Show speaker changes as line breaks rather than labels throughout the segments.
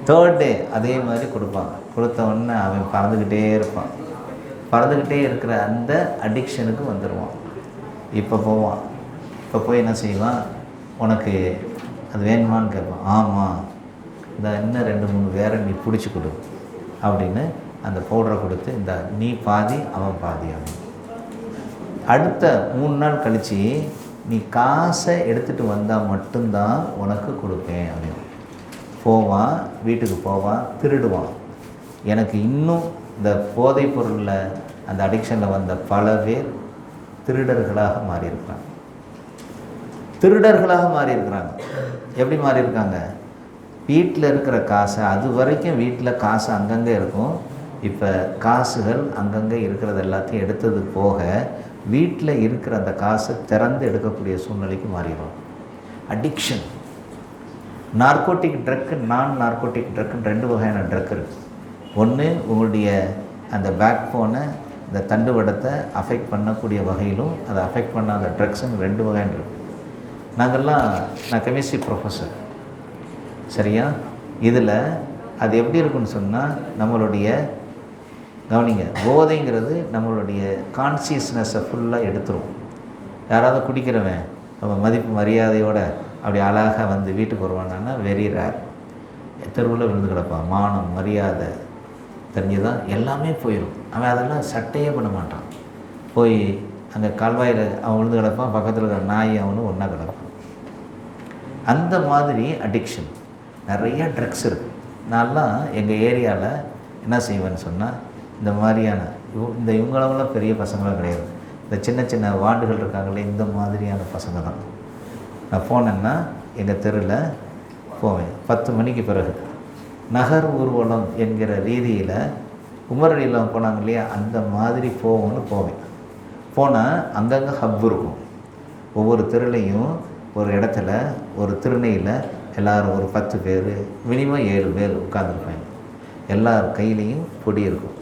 Third day அதே மாதிரி கொடுப்பாங்க. கொடுத்த உடனே அவன் பறந்துக்கிட்டே இருப்பான். பறந்துக்கிட்டே இருக்கிற அந்த அடிக்ஷனுக்கு வந்துடுவான். இப்போ போவான். இப்போ போய் என்ன செய்வான், உனக்கு அது வேணுமான்னு கேட்பான். ஆமாம், இந்த இன்னும் 2-3 வேற நீ பிடிச்சி கொடு அப்படின்னு அந்த பவுடரை கொடுத்து, இந்த நீ பாதி அவன் பாதி ஆகும். அடுத்த 3 நாள் கழித்து நீ காசை எடுத்துகிட்டு வந்தால் மட்டும்தான் உனக்கு கொடுப்பேன் அப்படின்னு போவான். வீட்டுக்கு போவான், திருடுவான். எனக்கு இன்னும் இந்த போதைப் பொருளில் அந்த அடிக்ஷனில் வந்த பல பேர் திருடர்களாக மாறியிருக்கிறாங்க. திருடர்களாக மாறியிருக்கிறாங்க. எப்படி மாறியிருக்காங்க? வீட்டில் இருக்கிற காசை, அது வரைக்கும் வீட்டில் காசு அங்கங்கே இருக்கும். இப்போ காசுகள் அங்கங்கே இருக்கிறது எல்லாத்தையும் எடுத்தது போக வீட்டில் இருக்கிற அந்த காசை திறந்து எடுக்கக்கூடிய சூழ்நிலைக்கு மாறிடும். அடிக்ஷன். நார்கோட்டிக் ட்ரக்கு, நான் நார்கோட்டிக் ட்ரக்குன்னு 2 வகையான ட்ரக் இருக்குது. ஒன்று உங்களுடைய அந்த பேக் போனை, இந்த தண்டுவடத்தை அஃபெக்ட் பண்ணக்கூடிய வகையிலும் அதை அஃபெக்ட் பண்ணாத ட்ரக்ஸுன்னு 2 வகையான இருக்குது. நான் கெமிஸ்ட்ரி ப்ரொஃபஸர், சரியா? இதில் அது எப்படி இருக்குன்னு சொன்னால், நம்மளுடைய கவனிங்க, போதைங்கிறது நம்மளுடைய கான்சியஸ்னஸை ஃபுல்லாக எடுத்துரும். யாராவது குடிக்கிறவன் நம்ம மதிப்பு மரியாதையோடு அப்படி அழகாக வந்து வீட்டுக்கு வருவானா வெரி ரேர். தெருவில் விழுந்து கிடப்பான். மானம் மரியாதை தெரிஞ்சுதான் எல்லாமே போயிடும். அவன் அதெல்லாம் சட்டையே பண்ண மாட்டான். போய் அங்கே கால்வாயில் அவன் விழுந்து கிடப்பான், பக்கத்தில் இருக்கிற நாய் அவனும் ஒன்றா கிடப்பான். அந்த மாதிரி அடிக்ஷன் நிறைய ட்ரக்ஸ் இருக்குது. நான்லாம் எங்கள் ஏரியாவில் என்ன செய்வேன்னு சொன்னால், இந்த மாதிரியான இவங்களவங்களாம் பெரிய பசங்களாம் கிடையாது. இந்த சின்ன சின்ன வார்டுகள் இருக்காங்களே, இந்த மாதிரியான பசங்க தான். நான் போனேன்னா எங்கள் தெருவில் போவேன். 10 மணிக்கு பிறகு நகர் ஊர்வலம் என்கிற ரீதியில் குமரடியில் போனாங்க இல்லையா, அந்த மாதிரி போவேன். போனால் அங்கங்கே ஹப் இருக்கும். ஒவ்வொரு தெருலையும் ஒரு இடத்துல ஒரு திருநையில் எல்லோரும் ஒரு 10 பேர், மினிமம் 7 பேர் உட்காந்துருப்பாங்க. எல்லார் கையிலையும் பொடி இருக்கும்.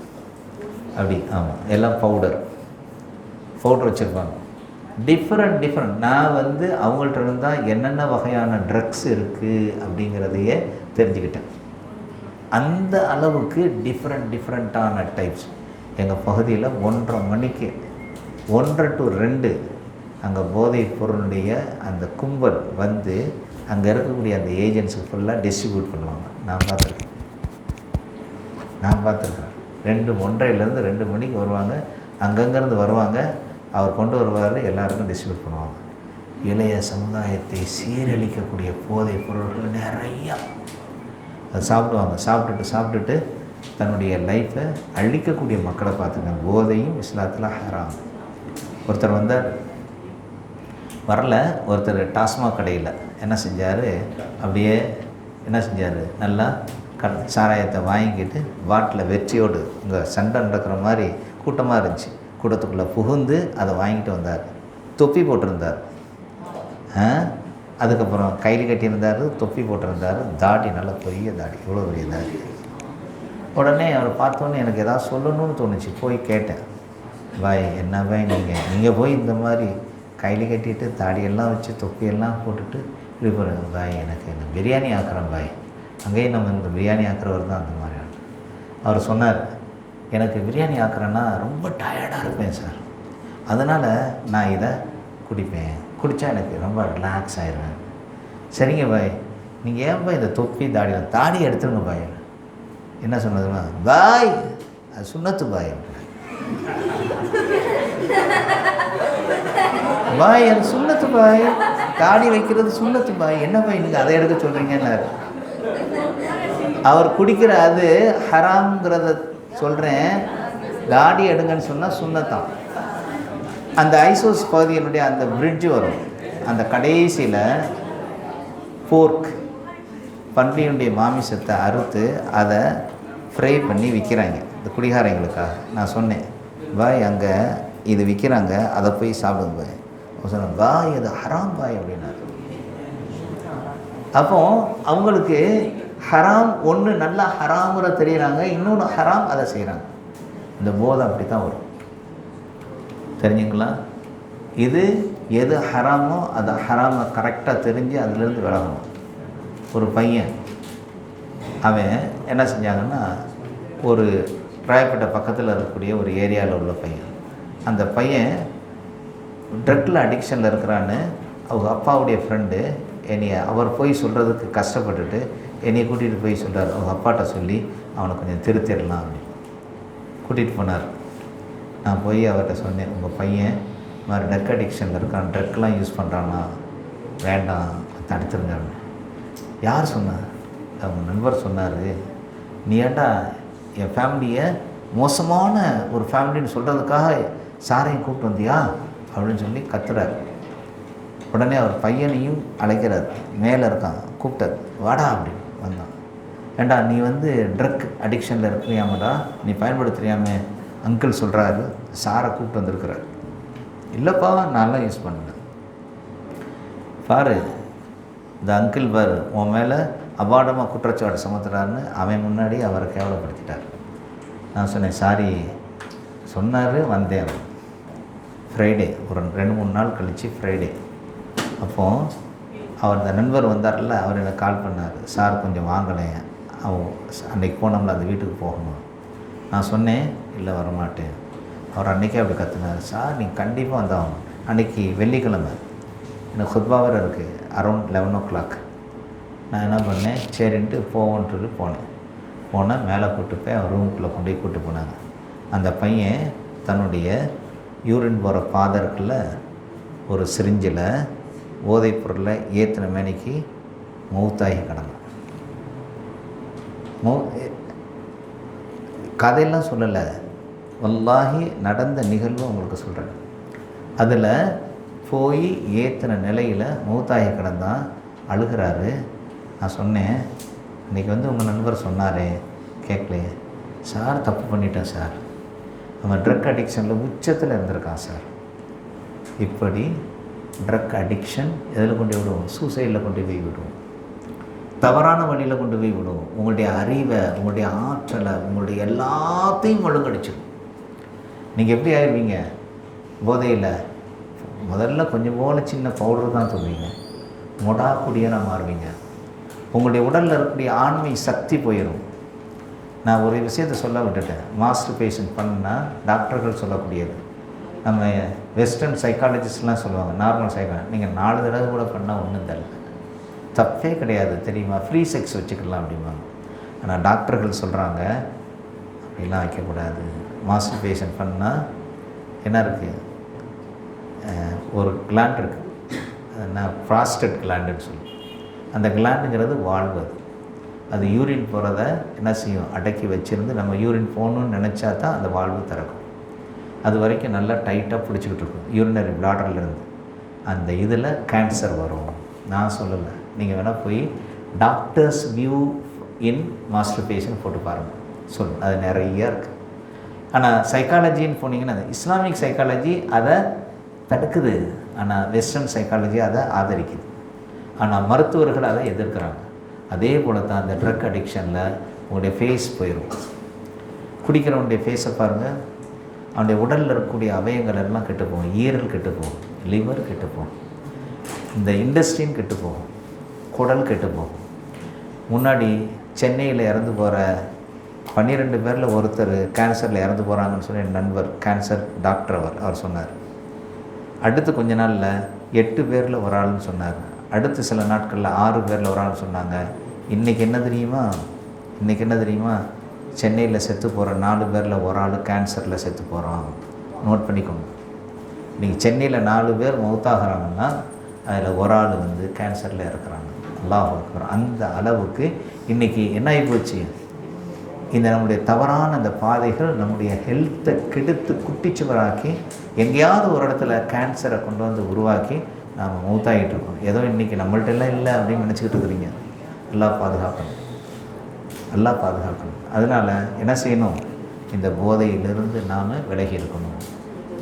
அப்படி ஆமாம், எல்லாம் பவுடர் வச்சுருப்பாங்க. டிஃப்ரெண்ட். நான் வந்து அவங்கள்ட்ட இருந்தால் என்னென்ன வகையான ட்ரக்ஸ் இருக்குது அப்படிங்கிறதையே தெரிஞ்சுக்கிட்டேன். அந்த அளவுக்கு டிஃப்ரெண்ட்டான டைப்ஸ். எங்கள் பகுதியில் 1:30 மணிக்கு 1 to 2 அங்கே போதைப் பொருளுடைய அந்த கும்பல் வந்து அங்கே இருக்கக்கூடிய அந்த ஏஜென்ட்ஸுக்கு ஃபுல்லாக டிஸ்ட்ரிபியூட் பண்ணுவாங்க. நான் பார்த்துருக்கேன். 1:30லேருந்து 2 மணிக்கு வருவாங்க. அங்கங்கேருந்து வருவாங்க. அவர் கொண்டு வருவார், எல்லாருக்கும் டிஸ்ட்ரிபியூட் பண்ணுவாங்க. இளைய சமுதாயத்தை சீரழிக்கக்கூடிய போதைப் பொருட்கள் நிறையா அது சாப்பிடுவாங்க. சாப்பிட்டுட்டு தன்னுடைய லைஃப்பை அழிக்கக்கூடிய மக்களை பார்த்துங்க. போதையும் இஸ்லாத்தில் ஹராம். ஒருத்தர் வந்தார், ஒருத்தர் டாஸ்மாக் கடையில் என்ன செஞ்சார், அப்படியே என்ன செஞ்சார், நல்லா சாராயத்தை வாங்கிக்கிட்டு பாட்டில் வெற்றியோடு இங்கே சண்டை நடக்கிற மாதிரி கூட்டமாக இருந்துச்சு. கூட்டத்துக்குள்ளே புகுந்து அதை வாங்கிட்டு வந்தார். தொப்பி போட்டிருந்தார். அதுக்கப்புறம் கையில் கட்டியிருந்தார், தொப்பி போட்டிருந்தார். தாடி நல்லா பெரிய தாடி, இவ்வளோ பெரிய தாடி. உடனே அவரை பார்த்தோன்னே எனக்கு எதாவது சொல்லணும்னு தோணுச்சு. போய் கேட்டேன், பாய் என்ன பாய் நீங்கள் போய் இந்த மாதிரி கையில் கட்டிட்டு தாடியெல்லாம் வச்சு தொப்பியெல்லாம் போட்டுட்டு இப்படி போகிறேன் பாய், எனக்கு பிரியாணி ஆக்குறேன் பாய். அங்கேயும் நம்ம இந்த பிரியாணி ஆக்குறவர் தான் அந்த மாதிரி. அவர் சொன்னார், எனக்கு பிரியாணி ஆக்குறேன்னா ரொம்ப டயர்டாக இருப்பேன் சார், அதனால் நான் இதை குடிப்பேன். குடித்தா எனக்கு ரொம்ப ரிலாக்ஸ் ஆயிடுவேன். சரிங்க பாய், நீங்கள் ஏன் பாய் இந்த தொப்பி தாடி எடுத்துருங்க பாய். என்ன சொன்னதுமா, பாய் அது சுண்ணத்து பாய். பாய் அது சுண்ணத்து பாய், தாடி வைக்கிறது சுண்ணத்து பாய். என்ன பாய் நீங்கள் அதை எடுக்க சொல்கிறீங்கன்னாரு. அவர் குடிக்கிற அது ஹராம்ங்கிறத சொல்கிறேன். தாடி எடுங்கன்னு சொன்னால் சுண்ணத்தான். அந்த ஐசோஸ் பகுதியினுடைய அந்த பிரிட்ஜ் வரும், அந்த கடைசியில் போர்க் பன்றியுடைய மாமிசத்தை அறுத்து அதை ஃப்ரை பண்ணி விற்கிறாங்க இந்த குடிகாரங்களுக்காக. நான் சொன்னேன், பாய் அங்கே இது விற்கிறாங்க, அதை போய் சாப்பிடுங்க பாய். சொன்னேன், பாய் அது ஹராம் பாய் அப்படின்னாரு. அப்போ அவங்களுக்கு ஹராம் ஒன்று நல்லா ஹராமுற தெரியுறாங்க, இன்னொன்று ஹராம் அதை செய்கிறாங்க. இந்த போதை அப்படி தான் வரும், தெரிஞ்சுங்களா? இது எது ஹராமோ அதை ஹராமை கரெக்டாக தெரிஞ்சு அதுலேருந்து விலகணும். ஒரு பையன் அவன் என்ன செஞ்சாங்கன்னா, ஒரு ராயப்பேட்டை பக்கத்தில் இருக்கக்கூடிய ஒரு ஏரியாவில் உள்ள பையன், அந்த பையன் ட்ரக்கில் அடிக்ஷனில் இருக்கிறான்னு அவங்க அப்பாவுடைய ஃப்ரெண்டு அவர் போய் சொல்கிறதுக்கு கஷ்டப்பட்டுட்டு என்னையை கூட்டிகிட்டு போய் சொல்கிறார். அவங்க அப்பாட்ட சொல்லி அவனை கொஞ்சம் திருத்திடலாம் அப்படின்னு கூட்டிகிட்டு போனார். நான் போய் அவர்கிட்ட சொன்னேன், உங்கள் பையன் இந்த மாதிரி ட்ரக் அடிக்ஷனில் இருக்கான், ட்ரக்லாம் யூஸ் பண்ணுறான்னா வேண்டாம், தடுத்துருங்க. யார் சொன்னார்? அவங்க நண்பர் சொன்னார். நீ ஏன்டா என் ஃபேமிலியை மோசமான ஒரு ஃபேமிலின்னு சொல்கிறதுக்காக சாரையும் கூப்பிட்டு வந்தியா அப்படின்னு சொல்லி கத்துறார். உடனே அவர் பையனையும் அழைக்கிறார், மேலே இருக்கான், கூப்பிட்டார், வாடா அப்படின்னு வந்தான். ஏண்டா நீ ட்ரக் அடிக்ஷனில் இருக்கிறியாமடா, நீ பயன்படுத்துறியாமே அங்கிள் சொல்கிறாரு, சாரை கூப்பிட்டு வந்திருக்கிறார். இல்லைப்பா நான்லாம் யூஸ் பண்ணேன். பாரு இந்த அங்கிள் பாரு உன் மேலே அபாடமாக குற்றச்சாட்டு சுமத்துறாருன்னு அவன் முன்னாடி அவரை கேவலப்படுத்திட்டார். நான் சொன்னேன், சாரி சொன்னார், வந்தேன். ஃப்ரைடே ஒரு 2-3 நாள் கழித்து ஃப்ரைடே அப்போது அவர் இந்த நண்பர் வந்தார்ல, அவர் எனக்கு கால் பண்ணார், சார் கொஞ்சம் வாங்கலேன், அன்றைக்கி போனோம்ல அந்த வீட்டுக்கு போகணும். நான் சொன்னேன், இல்லை வரமாட்டேன். அவர் அன்றைக்கே அப்படி கற்றுனார், சார் நீங்கள் கண்டிப்பாக வந்தாகணும். அன்றைக்கி வெள்ளிக்கிழமை எனக்கு ஹுத்பா வேறு இருக்குது, அரௌண்ட் 11 o'clock. நான் என்ன பண்ணேன், சரின்ட்டு போவோன்ட்டு போனேன். மேலே கூப்பிட்டு போய் அவர் ரூமுக்குள்ளே கொண்டு போய் கூப்பிட்டு போனாங்க. அந்த பையன் தன்னுடைய யூரின் போகிற பாதருக்குள்ள ஒரு சிரிஞ்சில் போதைப் பொருளை ஏற்றின மேனிக்கு மௌத்தாகி கிடந்தான். கதையெல்லாம் சொல்லலை, வல்லாஹி நடந்த நிகழ்வு உங்களுக்கு சொல்கிறேன். அதில் போய் ஏற்றின நிலையில் மௌத்தாகி கிடந்தான், அழுகிறாரு. நான் சொன்னேன், இன்றைக்கி உங்கள் நண்பர் சொன்னாரே கேட்கலையே. சார் தப்பு பண்ணிட்டேன் சார், அவன் ட்ரக் அடிக்ஷனில் உச்சத்தில் இருந்திருக்கான் சார். இப்படி ட்ரக் அடிக்ஷன் எதில் கொண்டு விடுவோம்? சூசைடில் கொண்டு போய் விடுவோம், தவறான வழியில் கொண்டு போய் விடுவோம். உங்களுடைய அறிவை, உங்களுடைய ஆற்றலை, உங்களுடைய எல்லாத்தையும் ஒழுங்கடிச்சிடும். நீங்கள் எப்படி ஆயிடுவீங்க? போதையில் முதல்ல கொஞ்சம் போல சின்ன பவுடர் தான் தூங்குவீங்க, மொடா குடியனாக மாறுவீங்க. உங்களுடைய உடலில் இருக்கக்கூடிய ஆண்மை சக்தி போயிடும். நான் ஒரு விஷயத்தை சொல்ல விட்டுட்டேன், மாஸ்டர்பேஷன் பண்ணால் டாக்டர்கள் சொல்லக்கூடியது. நம்ம வெஸ்டர்ன் சைக்காலஜிஸ்ட்லாம் சொல்லுவாங்க, நார்மல் சைக்காலஜி நீங்கள் 4 தடவை கூட பண்ணால் ஒன்றும் தரல, தப்பே கிடையாது தெரியுமா, ஃப்ரீ செக்ஸ் வச்சுக்கலாம் அப்படிம்பாங்க. ஆனால் டாக்டர்கள் சொல்கிறாங்க அப்படிலாம் வைக்கக்கூடாது. மாஸ்டர்பேஷன் பண்ணால் என்ன இருக்குது, ஒரு கிளாண்ட் இருக்குது, நான் ப்ராஸ்டேட் கிளாண்டுன்னு சொல்லி, அந்த கிளாண்டுங்கிறது வாழ்வு. அது யூரின் போகிறத என்ன செய்யும், அடக்கி வச்சுருந்து நம்ம யூரின் போகணுன்னு நினச்சா தான் அந்த வாழ்வு திறக்கும். அது வரைக்கும் நல்லா டைட்டாக பிடிச்சிக்கிட்டு இருக்கும் யூரினரி பிளாடர்லேருந்து. அந்த இதில் கேன்சர் வரும். நான் சொல்லலை, நீங்கள் வேணால் போய் டாக்டர்ஸ் வியூ இன் மாஸ்டர்பேஷன் போட்டு பாருங்கள், அது நிறைய இருக்குது. ஆனால் சைக்காலஜின்னு போனீங்கன்னா இஸ்லாமிக் சைக்காலஜி அதை தடுக்குது, ஆனால் வெஸ்டர்ன் சைக்காலஜி அதை ஆதரிக்குது. ஆனால் மருத்துவர்கள் அதை எதிர்க்கிறாங்க. அதே போல் தான் அந்த ட்ரக் அடிக்ஷனில் உங்களுடைய ஃபேஸ் போயிடும். குடிக்கிறவனுடைய ஃபேஸை பாருங்கள், அவனுடைய உடலில் இருக்கக்கூடிய அவயங்கள் எல்லாம் கெட்டுப்போகும். ஈரல் கெட்டுப்போகும், லிவர் கெட்டுப்போகும், இந்த இண்டஸ்ட்ரின்னு கெட்டுப்போகும், குடல் கெட்டுப்போகும். முன்னாடி சென்னையில் இறந்து போகிற 12 பேரில் ஒருத்தர் கேன்சரில் இறந்து போகிறாங்கன்னு சொல்லி என் நண்பர் கேன்சர் டாக்டர் அவர் சொன்னார். அடுத்து கொஞ்ச நாளில் 8 பேரில் ஒரு ஆள்னு சொன்னார். அடுத்து சில நாட்களில் 6 பேரில் ஒரு ஆள் சொன்னாங்க. இன்றைக்கி என்ன தெரியுமா, சென்னையில் செத்து போகிற 4 பேரில் ஒரு ஆள் கேன்சரில் செத்து போகிறான். நோட் பண்ணிக்கோங்க. இன்றைக்கி சென்னையில் 4 பேர் மௌத்தாகிறாங்கன்னா அதில் ஒரு ஆள் கேன்சரில் இருக்கிறாங்க. அல்லாஹ் அக்பர். அந்த அளவுக்கு இன்றைக்கி என்ன ஆகி போச்சு, இந்த நம்முடைய தவறான அந்த பாதைகள் நம்முடைய ஹெல்த்தை கெடுத்து குட்டிச்சுவராக்கி எங்கேயாவது ஒரு இடத்துல கேன்சரை கொண்டு உருவாக்கி நாம் மௌத்தாகிட்டு இருக்கோம். ஏதோ இன்றைக்கி நம்மள்ட்ட எல்லாம் இல்லை அப்படின்னு நினச்சிக்கிட்டு இருக்கிறீங்க. எல்லாம் பாதுகாக்கணும். அதனால் என்ன செய்யணும், இந்த போதையிலிருந்து நாம் விலகி இருக்கணும்.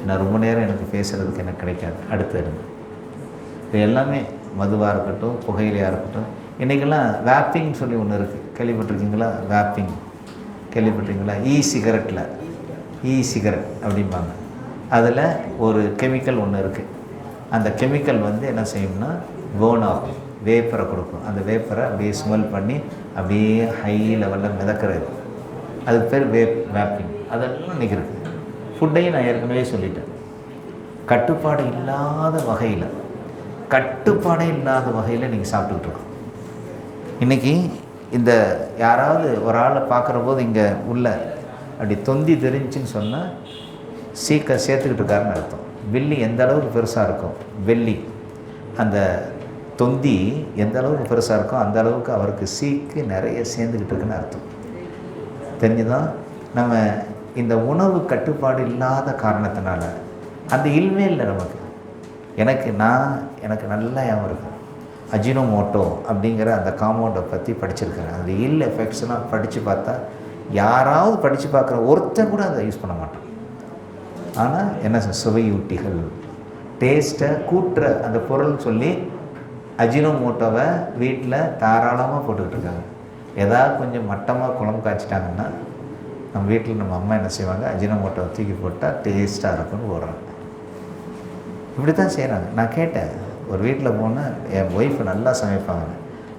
ஏன்னா ரொம்ப நேரம் எனக்கு பேசுகிறதுக்கு எனக்கு கிடைக்காது. அடுத்து இருந்து இது எல்லாமே மதுவாக இருக்கட்டும், புகையிலையாக இருக்கட்டும். இன்றைக்கெல்லாம் வேப்பிங்னு சொல்லி ஒன்று இருக்குது, கேள்விப்பட்டிருக்கீங்களா? வேப்பிங் கேள்விப்பட்டிருக்கீங்களா? இ சிகரெட் அப்படிம்பாங்க. அதில் ஒரு கெமிக்கல் ஒன்று இருக்குது. அந்த கெமிக்கல் என்ன செய்யும்னா பேர்ன் ஆகும். வேப்பரை கொடுக்கும். அந்த வேப்பரை அப்படியே ஸ்மெல் பண்ணி அப்படியே ஹை லெவலில் மிதக்கிறது, அதுக்கு பேர் வேப்பிங். அதெல்லாம் இன்றைக்கி இருக்குது. ஃபுட்டையும் நான் ஏற்கனவே சொல்லிட்டேன். கட்டுப்பாடு இல்லாத வகையில், கட்டுப்பாடே இல்லாத வகையில் நீங்கள் சாப்பிட்டுக்கிட்டு இருக்கோம். இன்றைக்கி இந்த யாராவது ஒரு ஆளை பார்க்குற போது இங்கே உள்ள அப்படி தொந்தி தெரிஞ்சுன்னு சொன்னால் சேர்த்துக்கிட்டு இருக்காருன்னு அர்த்தம். வெள்ளி எந்த அளவுக்கு பெருசாக இருக்கும், வெள்ளி அந்த தொந்தி எந்த அளவுக்கு பெருசாக இருக்கும் அந்த அளவுக்கு அவருக்கு சீக்கு நிறைய சேர்ந்துக்கிட்டு இருக்குன்னு அர்த்தம். தெரிஞ்சுதான் நம்ம இந்த உணவு கட்டுப்பாடு இல்லாத காரணத்தினால அந்த இல்மே இல்லை நமக்கு. எனக்கு நல்லா ஞாபகம் இருக்கும். அஜினோமோட்டோ அப்படிங்கிற அந்த காம்பவுண்டை பற்றி படிச்சிருக்கிறேன். அந்த இல் எஃபெக்ட்ஸ்லாம் படித்து பார்த்தா யாராவது படித்து பார்க்குற ஒருத்தன் கூட அதை யூஸ் பண்ண மாட்டான். ஆனால் என்ன சுவையூட்டிகள், டேஸ்ட்டை கூட்டுற அந்த பொருள் சொல்லி அஜினோமோட்டோவை வீட்டில் தாராளமாக போட்டுக்கிட்டு இருக்காங்க. ஏதாவது கொஞ்சம் மட்டமாக குழம்பு காய்ச்சிட்டாங்கன்னா நம்ம வீட்டில் நம்ம அம்மா என்ன செய்வாங்க, அஜினோமோட்டோவை தூக்கி போட்டால் டேஸ்ட்டாக இருக்குன்னு போடுறாங்க. இப்படி தான் செய்கிறாங்க. நான் கேட்டேன், ஒரு வீட்டில் போனால் என் ஒய்ஃபு நல்லா சமைப்பாங்க.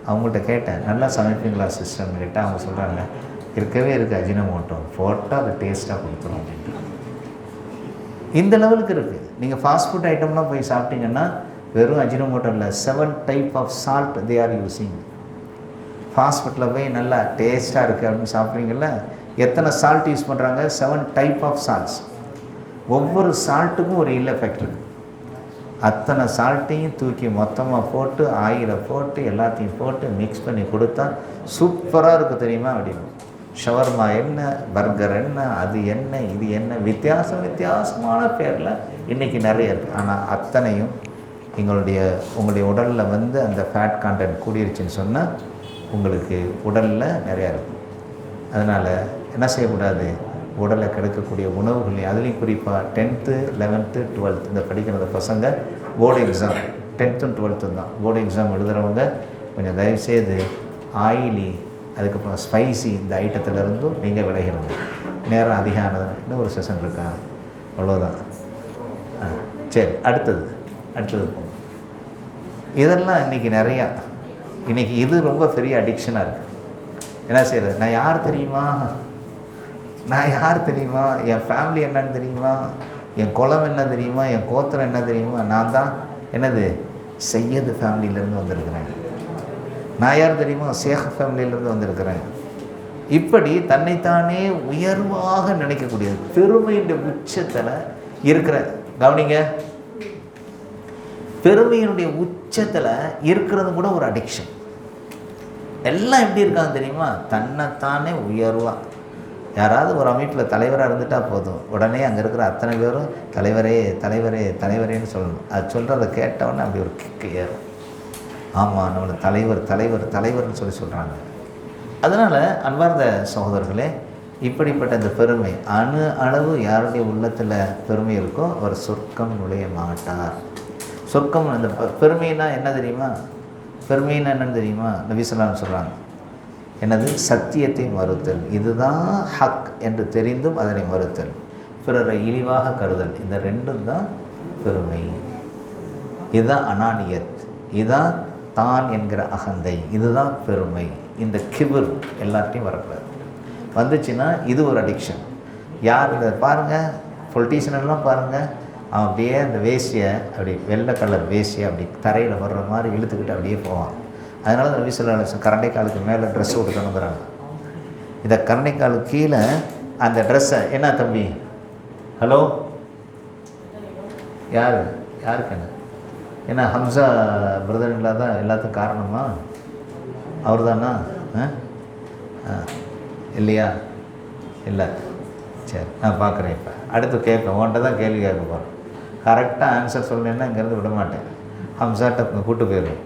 அவங்கள்ட்ட கேட்டேன், நல்லா சமைப்பீங்களா சிஸ்டர்னு கேட்டால் அவங்க சொல்கிறாங்க, இருக்கவே இருக்குது அஜினோமோட்டோ, போட்டால் அது டேஸ்ட்டாக கொடுத்துரும் அப்படின்ட்டு. இந்த லெவலுக்கு இருக்குது. நீங்கள் ஃபாஸ்ட் ஃபுட் ஐட்டம்லாம் போய் சாப்பிட்டீங்கன்னா வெறும் அஜினோமோட்டோ இல்லை, 7 type of salt they are using. Fast ஃபுட்டில் போய் நல்லா டேஸ்ட்டாக இருக்குது அப்படின்னு சாப்பிட்றீங்கள, எத்தனை சால்ட் யூஸ் பண்ணுறாங்க? 7 டைப் ஆஃப் சால்ட்ஸ். ஒவ்வொரு சால்ட்டுக்கும் ஒரு இல் எஃபெக்ட் இருக்குது. அத்தனை சால்ட்டையும் தூக்கி மொத்தமாக போட்டு ஆயில போட்டு எல்லாத்தையும் போட்டு மிக்ஸ் பண்ணி கொடுத்தா சூப்பராக இருக்குது தெரியுமா அப்படின்னு. ஷவர்மா என்ன, பர்கர் என்ன, அது என்ன, இது என்ன, வித்தியாசமான பேரில் இன்றைக்கி நிறைய இருக்குது. ஆனால் அத்தனையும் உங்களுடைய உடலில் வந்து அந்த ஃபேட் கான்டென்ட் கூடிருச்சுன்னு சொன்னால் உங்களுக்கு உடலில் நிறையா இருக்கும். அதனால் என்ன செய்யக்கூடாது, உடலை கெடுக்கக்கூடிய உணவுகளையும், அதுலேயும் குறிப்பாக 10th 11th 12th இந்த படிக்கிற பசங்க board exam 10th and 12th தான் போர்டு எக்ஸாம் எழுதுகிறவங்க கொஞ்சம் தயவுசெய்து ஆயிலி அதுக்கப்புறம் ஸ்பைசி இந்த ஐட்டத்திலேருந்தும் நீங்கள் விளைகிறது. நேரம் அதிகமானது இன்னும் ஒரு செஷன் இருக்கா, அவ்வளோதான். சரி, அடுத்தது போகும். இதெல்லாம் இன்றைக்கி நிறையா, இன்றைக்கி இது ரொம்ப பெரிய அடிக்ஷனாக இருக்குது. என்ன செய்கிறது, நான் யார் தெரியுமா, என் ஃபேமிலி என்னன்னு தெரியுமா, என் குலம் என்ன தெரியுமா, என் கோத்திரம் என்ன தெரியுமா, நான் தான் என்னது சையது ஃபேமிலியிலேருந்து வந்திருக்கிறேன், நான் யார் தெரியுமா, ஷேக் ஃபேமிலியிலேருந்து வந்திருக்கிறேன். இப்படி தன்னைத்தானே உயர்வாக நினைக்கக்கூடியது பெருமையின் உச்சத்தில் இருக்கிற, கவனிங்க, பெருமையினுடைய உச்சத்தில் இருக்கிறது கூட ஒரு அடிக்ஷன். எல்லாம் எப்படி இருக்காங்க தெரியுமா, தன்னைத்தானே உயர்வாக. யாராவது ஒரு அமைப்பில் தலைவராக இருந்துட்டால் போதும், உடனே அங்கே இருக்கிற அத்தனை பேரும் தலைவரேன்னு சொல்லணும். அது சொல்கிறத கேட்டவுடனே அப்படி ஒரு கிக்கு ஏறும். ஆமாம், நம்மளை தலைவர்னு சொல்கிறாங்க. அதனால் அன்பார்ந்த சகோதரர்களே, இப்படிப்பட்ட இந்த பெருமை அணு அளவு யாருடைய உள்ளத்தில் பெருமை இருக்கோ அவர் சொர்க்கம் நுழைய மாட்டார். சொர்க்கம் அந்த பெருமைனா என்ன தெரியுமா, பெருமைன்னா என்னன்னு தெரியுமா, நபி ஸல்லல்லாஹு அலைஹி வஸல்லம் சொல்கிறாங்க, என்னது, சத்தியத்தை மறுத்தல், இதுதான் ஹக் என்று தெரிந்தும் அதனை மறுத்தல், பிறரை இழிவாக கருதல், இந்த ரெண்டும் தான் பெருமை. இதுதான் அனானியத், இதுதான் தான் என்கிற அகந்தை, இதுதான் பெருமை. இந்த கிபர் எல்லாத்தையும் வரக்கூடாது. வந்துச்சுன்னா இது ஒரு அடிக்ஷன். யார் இந்த பாருங்கள், பொலிட்டீஷியனெல்லாம் பாருங்கள், அவன் அப்படியே அந்த வேஷ்டியை அப்படி வெள்ளை கலர் வேஷ்டியை அப்படி தரையில் வர்ற மாதிரி இழுத்துக்கிட்டு அப்படியே போவான். அதனால தான் நபி ஸல்லல்லாஹு அலைஹி வஸல்லம் கரண்டைக்காலுக்கு மேலே ட்ரெஸ் விட்டு கொண்டுறாங்க. இதை கரண்டைக்காலுக்கு கீழே அந்த ட்ரெஸ்ஸை, என்ன தம்பி, ஹலோ, யாருக்கு என்ன, ஏன்னா ஹம்சா பிரதர் இல்லாத எல்லாத்துக்கும் காரணமா அவர் தானா, இல்லையா, இல்லை, சரி நான் பார்க்குறேன். இப்போ அடுத்து கேட்பேன், உன்கிட்ட தான் கேள்வி கேட்க போகிறேன். கரெக்டாக ஆன்சர் சொன்னேன்னா இங்கேருந்து விட மாட்டேன், ஹம்சாட்ட கூப்பிட்டு போயிடுவேன்.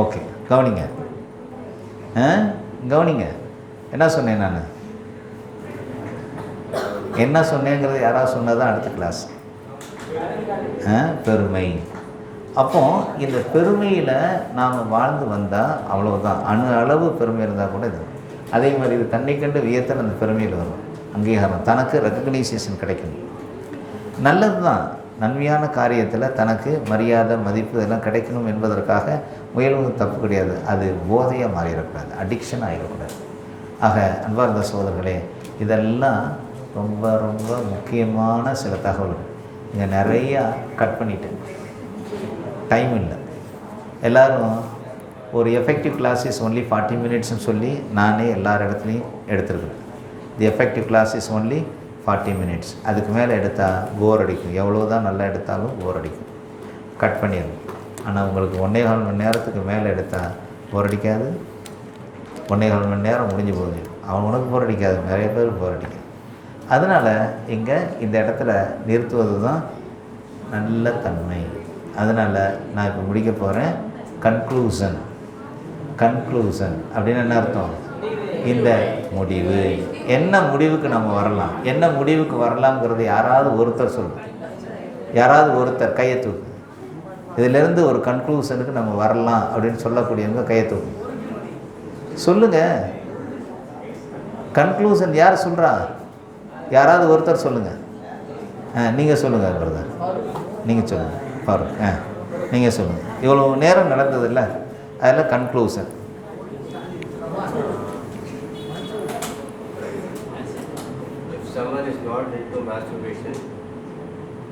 ஓகே, கவனிங்க, என்ன சொன்னேன் நான், என்ன சொன்னேங்கிறது யாராவது சொன்னதான் அடுத்த கிளாஸ். பெருமை. அப்போ இந்த பெருமையில் நாம் வாழ்ந்து வந்தால் அவ்வளவுதான். அணு அளவு பெருமை இருந்தால் கூட இது. அதே மாதிரி இது தன்னை கண்டு வியத்தல் அந்த பெருமையில் வரும். அங்கீகாரம், தனக்கு ரெக்கக்னைசேஷன் கிடைக்கும். நல்லது தான். நன்மையான காரியத்தில் தனக்கு மரியாதை மதிப்பு இதெல்லாம் கிடைக்கணும் என்பதற்காக முயல்வது தப்பு கிடையாது. அது போதையாக மாறிடக்கூடாது, அடிக்ஷன் ஆகிடக்கூடாது. ஆக அன்பார்ந்த சகோதரர்களே, இதெல்லாம் ரொம்ப ரொம்ப முக்கியமான சில தகவல்கள். இங்கே நிறையா கட் பண்ணிட்டேன், டைம் இல்லை. எல்லோரும் ஒரு எஃபெக்டிவ் கிளாஸ் இஸ் ஒன்லி 40 மினிட்ஸ்னு சொல்லி நானே எல்லார் இடத்துலையும் எடுத்துருக்குறேன். The effective class is only 40 minutes. அதுக்கு மேலே எடுத்தால் போர் அடிக்கும். எவ்வளோ தான் நல்லா எடுத்தாலும் போர் அடிக்கும், கட் பண்ணிடணும். ஆனால் உங்களுக்கு 1.25 மணி நேரத்துக்கு மேலே எடுத்தால் போர் அடிக்காது. 1.25 மணி நேரம் முடிஞ்சு போகுது, அவனுக்கு போர் அடிக்காது, நிறைய பேருக்கு போர் அடிக்காது. அதனால் இங்கே இந்த இடத்துல நிறுத்துவது தான் நல்ல தன்மை. அதனால் நான் இப்போ முடிக்க போகிறேன். கன்க்ளூசன் அப்படின்னு என்ன அர்த்தம்? இந்த முடிவு, என்ன முடிவுக்கு நம்ம வரலாம், என்ன முடிவுக்கு வரலாம்ங்கிறது யாராவது ஒருத்தர் சொல்லுங்கள். யாராவது ஒருத்தர் கையை தூக்கு. இதிலேருந்து ஒரு கன்க்ளூஷனுக்கு நம்ம வரலாம் அப்படின்னு சொல்லக்கூடியவங்க கையை தூக்கு சொல்லுங்கள். கன்க்ளூஷன் யார் சொல்கிறா? யாராவது ஒருத்தர் சொல்லுங்கள். நீங்கள் சொல்லுங்கள் பிரதர், நீங்கள் சொல்லுங்கள். ஃபாரூக், நீங்கள் சொல்லுங்கள். இவ்வளோ நேரம் நடந்ததில்ல, அதில் conclusion.
Someone is not into masturbation,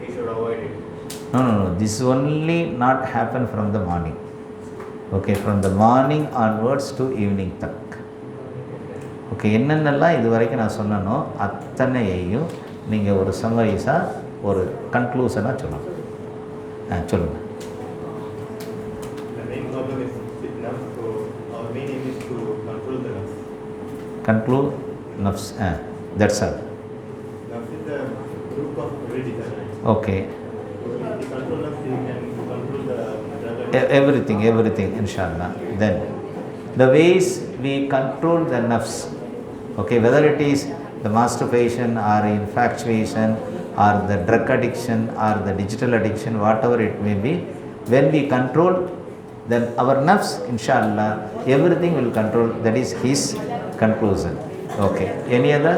he should avoid it.
No. This only not happen from the morning. Okay, from the morning onwards to evening tak. Okay, என்னென்னலாம் இது வரைக்கும் நான் சொன்னனோ அத்தனையையும் நீங்கள் ஒரு சம்மரைஸாக ஒரு கன்க்ளூஷனாக சொல்லணும். சொல்லுங்கள்.
The main problem is with nafs, so our main aim is to control the nafs.
Conclude nafs. That's all.
Nafs is the root of every desire, right?
Okay.
So if you control nafs, you can control the
Everything, inshallah. Then the ways we control the nafs, okay, whether it is the masturbation or infatuation or the drug addiction or the digital addiction, whatever it may be, when we control, then our nafs, inshallah, everything will control. That is his conclusion. Okay, any other?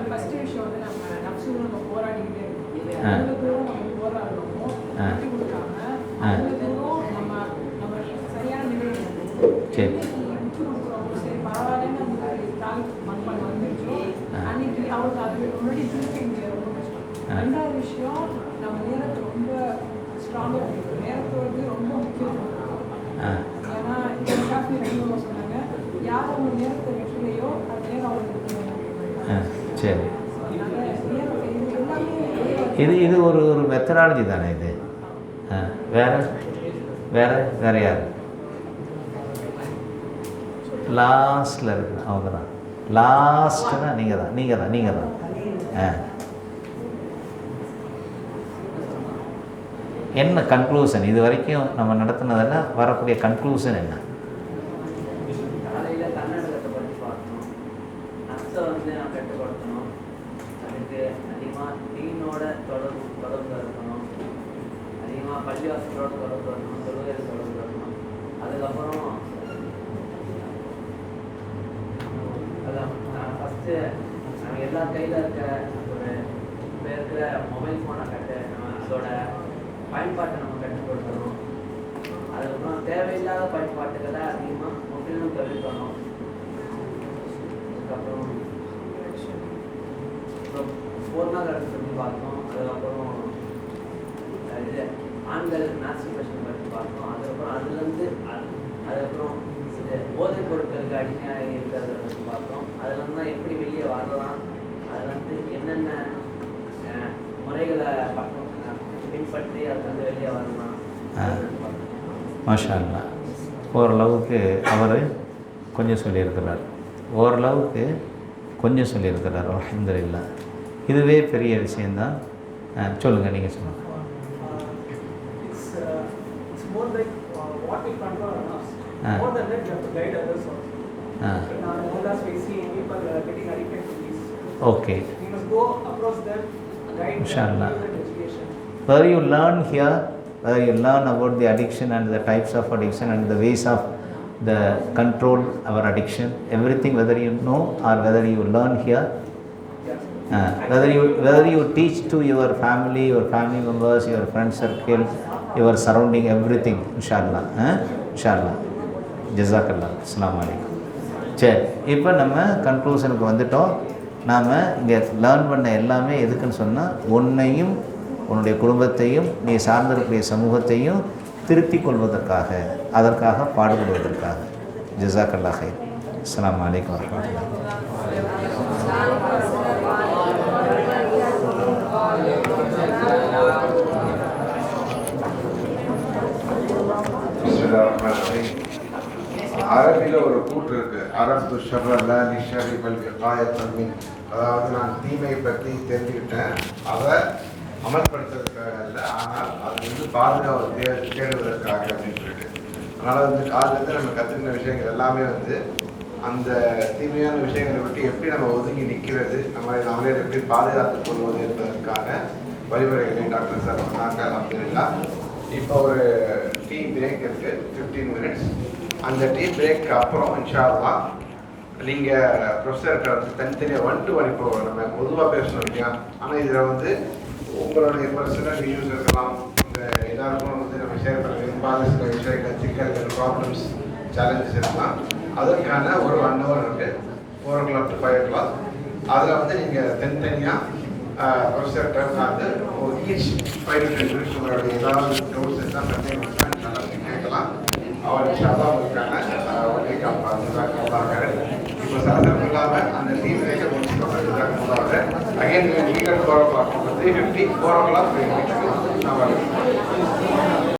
First விஷயம் வந்து நம்ம நப்சுன்னு நம்ம போராடிக்கிட்டே இருக்கோம். எவ்வளோ தூரம் நம்ம போராடுறோமோ விட்டு கொடுக்காம அவ்வளோ தூரம் நம்ம சரியான நிலையில்
சரி
விட்டு கொடுக்குறோம். சரி பரவாயில்லன்னு நமக்கு தாய் மண்பாடு வந்துருச்சோ அன்னைக்கு அவருக்கு அது முன்னாடி திருப்பி இங்கே ரொம்ப கஷ்டம். ரெண்டாவது விஷயம், நம்ம நேரத்தை ரொம்ப ஸ்ட்ராங்காக பண்ணிக்கிறோம். நேரத்தை வந்து ரொம்ப முக்கியத்துவம். ஏன்னா காஃபி ரெண்டு சொன்னாங்க, யார் அவங்க நேரத்தை வெற்றிலையோ அது நேரம் அவங்களுக்கு.
சரி, இது ஒரு மெத்தடாலஜி தானே இது. வேற யார் லாஸ்ட்டில் இருக்கு? அவங்க தான் லாஸ்ட்டுன்னா நீங்கள் தான். என்ன கன்க்ளூஷன் இது வரைக்கும் நம்ம நடத்துனதில் வரக்கூடிய கன்க்ளூஷன் என்ன?
பள்ளிவாசலோட தொடர்பு வரணும், தொழுகையில் தொடர்பு வரணும். அதுக்கப்புறம் அதான் ஃபஸ்ட்டு நம்ம எல்லா கையில் இருக்க ஒரு இப்போ இருக்கிற மொபைல் ஃபோனை நம்ம அதோட பயன்பாட்டை நம்ம கட்டுப்படுத்தணும். அதுக்கப்புறம் தேவையில்லாத பயன்பாட்டுகளை அதிகமாக முற்றிலும் தவிர்க்கணும். அதுக்கப்புறம் பொருளாதாரத்தை சொல்லி பார்த்தோம். அதுக்கப்புறம் இது ஆண்களுக்கு மாஸ்டர்பேஷன் பற்றி பார்த்தோம். அதுக்கப்புறம் இது போதைப் பொருட்களுக்கு அடிமையாக இருக்கிறத பற்றி பார்த்தோம். அதுலேருந்து தான் எப்படி வெளியே வரலாம், அதுலேருந்து என்னென்ன முறைகளை பின்பற்றி அதுலேருந்து வெளியே வரலாம்.
மாஷா அல்லாஹ், ஓரளவுக்கு அவர் கொஞ்சம் சொல்லியிருக்கிறார், அல்ஹம்துலில்லாஹ். இதுவே பெரிய விஷயந்தான். சொல்லுங்கள், நீங்கள் சொல்லுங்கள்.
More like what we control on us. More than that, we have to guide others also. Nowadays we see people getting addicted to this.
Okay.
We must go approach them, guide
Inshallah.
them, give them education.
Whether you learn here, whether you learn about the addiction and the types of addiction and the ways of the control our addiction, everything, whether you know or whether you learn here, whether you teach to your family members, your friend circle, your surrounding, everything, inshallah. Inshallah. Jazakallah. Assalamu alaikum. சரி, இப்போ நம்ம கன்க்ளூஷனுக்கு வந்துட்டோம். நாம் இங்கே learn பண்ண எல்லாமே எதுக்குன்னு சொன்னால், உன்னையும் உன்னுடைய குடும்பத்தையும் நீ சார்ந்திருக்கிற சமூகத்தையும் திருத்திக் கொள்வதற்காக, அதற்காக பாடுபடுவதற்காக. ஜஸாக்கல்லா ஹைர். அஸ்ஸலாமு அலைக்கும் வரஹ்மத்துல்லாஹி.
அரபியில் ஒரு கூற்று இருக்கு, அரபு ஷர்ரல்ல நிஷரிபல் விகாயத்தன்மின். அதாவது நான் தீமையை பற்றி தெரிஞ்சுக்கிட்டேன், அதை அமல்படுத்துறதுக்காக இல்லை, ஆனால் அது பாதுகாப்பு தேடுவதற்காக அப்படின்னு சொல்லிட்டு. அதனால் காலிலேருந்து நம்ம கற்றுக்கின விஷயங்கள் எல்லாமே அந்த தீமையான விஷயங்களை விட்டு எப்படி நம்ம ஒதுங்கி நிற்கிறது, நம்மளே எப்படி பாதுகாத்துக் கொள்வது என்பதற்கான வழிமுறைகளை டாக்டர் சார் சொன்னாங்க. அல்ஹம்துலில்லாஹ். இப்போ ஒரு டீ பிரேக் இருக்குது, 15 minutes. அந்த டீ பிரேக்கு அப்புறம் இன்ஷா அல்லாஹ் நீங்கள் ப்ரொஃபஸர்கிட்ட தனித்தனியாக 1 to 1 இப்போ நம்ம பொதுவாக பேசணும் இல்லையா, ஆனால் இதில் உங்களுடைய பர்சனல் வியூஸ் இருக்கலாம், இந்த எல்லாருக்கும் நம்ம ஷேர் பண்ண விரும்பாத சில விஷயங்கள், சிக்கல்கள், ப்ராப்ளம்ஸ், சேலஞ்சஸ் இருக்கலாம். அதற்கான ஒரு 1 hour இருக்குது, 4 o'clock to 5 o'clock. அதில் நீங்கள் தனித்தனியாக ப்ரொஃபஸர்கிட்ட ஈச் 5 to 10 minutes உங்களுடைய ஏதாவது டவுட்ஸ் இருந்தால் நல்லா கேட்கலாம். அவர் இன்ஷால்லா உங்களுக்கான வழியை காப்பாங்க. இப்போ சாதனம் இல்லாமல் அந்த டீம் ரேக்கை முடிச்சுக்கோங்க. அகைன் நீங்கள் 4 o'clock 3:50 4 o'clock